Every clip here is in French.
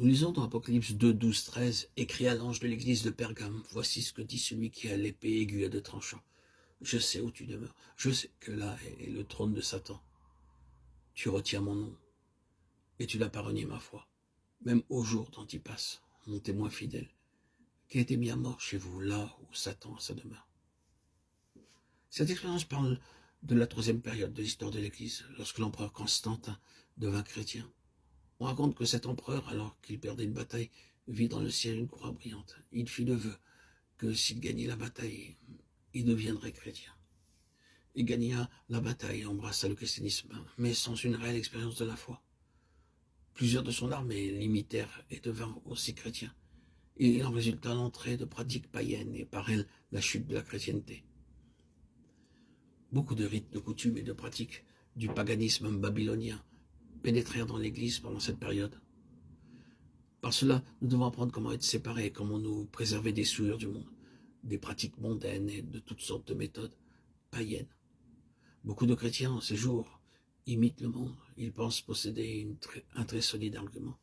Nous lisons dans Apocalypse 2, 12, 13, « Écrit à l'ange de l'église de Pergame, voici ce que dit celui qui a l'épée aiguë à deux tranchants. Je sais où tu demeures, je sais que là est le trône de Satan. Tu retiens mon nom, et tu n'as pas renié ma foi, même au jour d'Antipas, mon témoin fidèle, qui a été mis à mort chez vous, là où Satan a sa demeure. » Cette expérience parle de la troisième période de l'histoire de l'Église, lorsque l'empereur Constantin devint chrétien. On raconte que cet empereur, alors qu'il perdait une bataille, vit dans le ciel une croix brillante. Il fit le vœu que s'il gagnait la bataille, il deviendrait chrétien. Il gagna la bataille et embrassa le christianisme, mais sans une réelle expérience de la foi. Plusieurs de son armée l'imitèrent et devinrent aussi chrétiens. Il en résulta l'entrée de pratiques païennes et par elles la chute de la chrétienté. Beaucoup de rites, de coutumes et de pratiques du paganisme babylonien pénétrèrent dans l'Église pendant cette période. Par cela, nous devons apprendre comment être séparés, comment nous préserver des souillures du monde, des pratiques mondaines et de toutes sortes de méthodes païennes. Beaucoup de chrétiens, en ces jours, imitent le monde. Ils pensent posséder un très solide argument.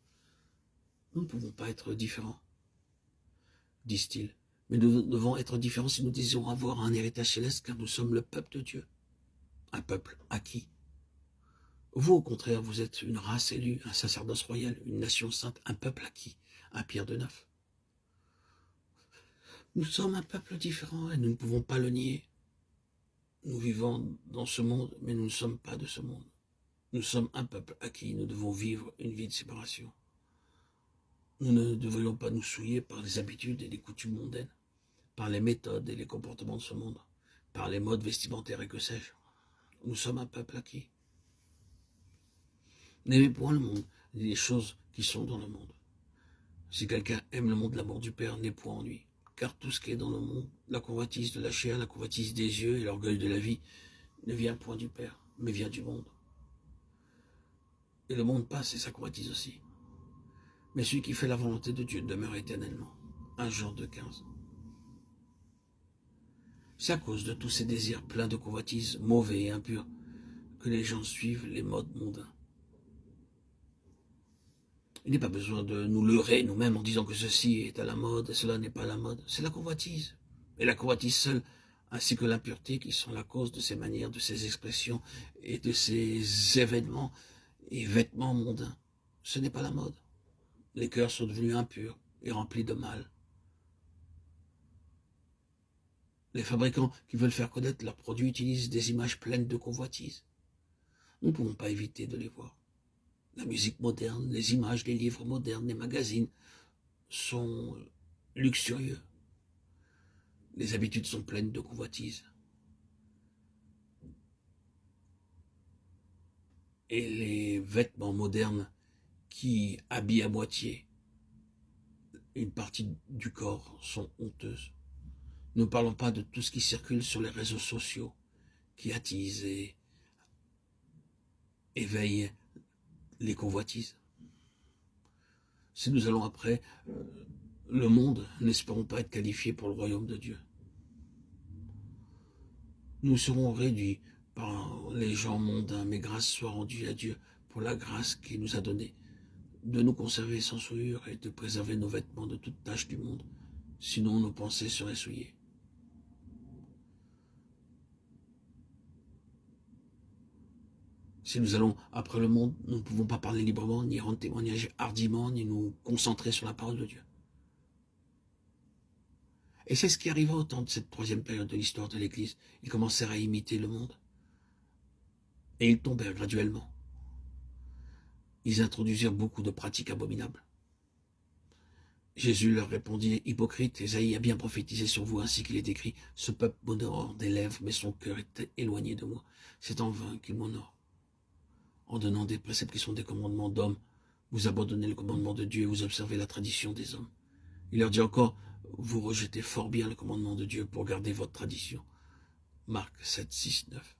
Nous ne pouvons pas être différents, disent-ils. Mais nous devons être différents si nous désirons avoir un héritage céleste, car nous sommes le peuple de Dieu, un peuple acquis. Vous, au contraire, vous êtes une race élue, un sacerdoce royal, une nation sainte, un peuple acquis, un Pierre de Neuf. Nous sommes un peuple différent et nous ne pouvons pas le nier. Nous vivons dans ce monde, mais nous ne sommes pas de ce monde. Nous sommes un peuple acquis, nous devons vivre une vie de séparation. Nous ne devrions pas nous souiller par les habitudes et les coutumes mondaines, par les méthodes et les comportements de ce monde, par les modes vestimentaires et que sais-je. Nous sommes un peuple acquis. N'aimez point le monde, ni les choses qui sont dans le monde. Si quelqu'un aime le monde, l'amour du Père n'est point en lui. Car tout ce qui est dans le monde, la convoitise de la chair, la convoitise des yeux et l'orgueil de la vie, ne vient point du Père, mais vient du monde. Et le monde passe et sa convoitise aussi. Mais celui qui fait la volonté de Dieu demeure éternellement. 1 Jean 2,15. C'est à cause de tous ces désirs pleins de convoitises, mauvais et impurs, que les gens suivent les modes mondains. Il n'est pas besoin de nous leurrer nous-mêmes en disant que ceci est à la mode et cela n'est pas à la mode. C'est la convoitise. Et la convoitise seule, ainsi que l'impureté qui sont la cause de ces manières, de ces expressions et de ces événements et vêtements mondains. Ce n'est pas la mode. Les cœurs sont devenus impurs et remplis de mal. Les fabricants qui veulent faire connaître leurs produits utilisent des images pleines de convoitise. Nous ne pouvons pas éviter de les voir. La musique moderne, les images, les livres modernes, les magazines sont luxurieux. Les habitudes sont pleines de convoitise. Et les vêtements modernes qui habillent à moitié une partie du corps sont honteuses. Ne parlons pas de tout ce qui circule sur les réseaux sociaux, qui attise et éveille les convoitises. Si nous allons après le monde, n'espérons pas être qualifiés pour le royaume de Dieu. Nous serons réduits par les gens mondains, mais grâce soit rendue à Dieu pour la grâce qu'il nous a donnée, de nous conserver sans souillure et de préserver nos vêtements de toute tache du monde, sinon nos pensées seraient souillées. Si nous allons après le monde, nous ne pouvons pas parler librement, ni rendre témoignage hardiment, ni nous concentrer sur la parole de Dieu. Et c'est ce qui arriva au temps de cette troisième période de l'histoire de l'Église. Ils commencèrent à imiter le monde. Et ils tombèrent graduellement. Ils introduisirent beaucoup de pratiques abominables. Jésus leur répondit, « Hypocrite, Ésaïe a bien prophétisé sur vous, ainsi qu'il est écrit, « Ce peuple m'honore des lèvres, mais son cœur est éloigné de moi. C'est en vain qu'il m'honore. » En donnant des préceptes qui sont des commandements d'hommes, vous abandonnez le commandement de Dieu et vous observez la tradition des hommes. Il leur dit encore, vous rejetez fort bien le commandement de Dieu pour garder votre tradition. Marc 7, 6, 9.